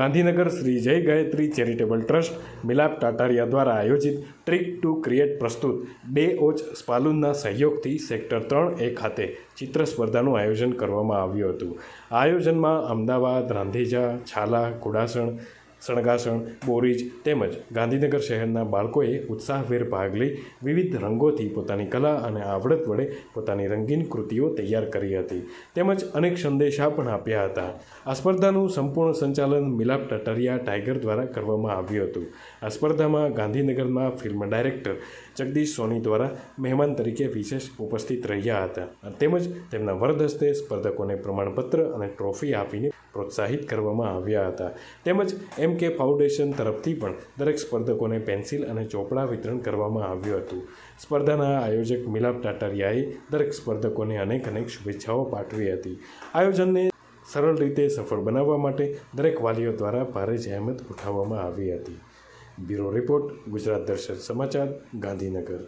ગાંધીનગર શ્રી જય Gayatri charitable trust મિલાપ ટાટારિયા દ્વારા આયોજિત ટ્રીક ટુ ક્રિએટ પ્રસ્તુત ડે ઓચ સ્પાલુનના સહયોગથી સેક્ટર 3A ખાતે ચિત્ર સ્પર્ધાનું આયોજન કરવામાં આવ્યું હતું. આ આયોજનમાં અમદાવાદ, રાંધેજા, છાલા, ઘોડાસણ, સણગાસણ, બોરીજ તેમજ ગાંધીનગર શહેરના બાળકોએ ઉત્સાહભેર ભાગ લઈ વિવિધ રંગોથી પોતાની કલા અને આવડત વડે પોતાની રંગીન કૃતિઓ તૈયાર કરી હતી તેમજ અનેક સંદેશા પણ આપ્યા હતા. આ સ્પર્ધાનું સંપૂર્ણ સંચાલન મિલાપ ટાટારિયા ટાઈગર દ્વારા કરવામાં આવ્યું હતું. આ સ્પર્ધામાં ગાંધીનગરમાં ફિલ્મ ડાયરેક્ટર જગદીશ સોની દ્વારા મહેમાન તરીકે વિશેષ ઉપસ્થિત રહ્યા હતા તેમજ તેમના વરદ હસ્તે સ્પર્ધકોને પ્રમાણપત્ર અને ટ્રોફી આપીને પ્રોત્સાહિત કરવામાં આવ્યા હતા તેમજ MK ફાઉન્ડેશન તરફથી પણ દરેક સ્પર્ધકોને પેન્સિલ અને ચોપડા વિતરણ કરવામાં આવ્યું હતું. સ્પર્ધાના આયોજક મિલાપ ટાટારિયાએ દરેક સ્પર્ધકોને અનેક શુભેચ્છાઓ પાઠવી હતી. આયોજનને સરળ રીતે સફળ બનાવવા માટે દરેક વાલીઓ દ્વારા ભારે જહેમત ઉઠાવવામાં આવી હતી. બ્યુરો રિપોર્ટ, ગુજરાત દર્શન સમાચાર, ગાંધીનગર.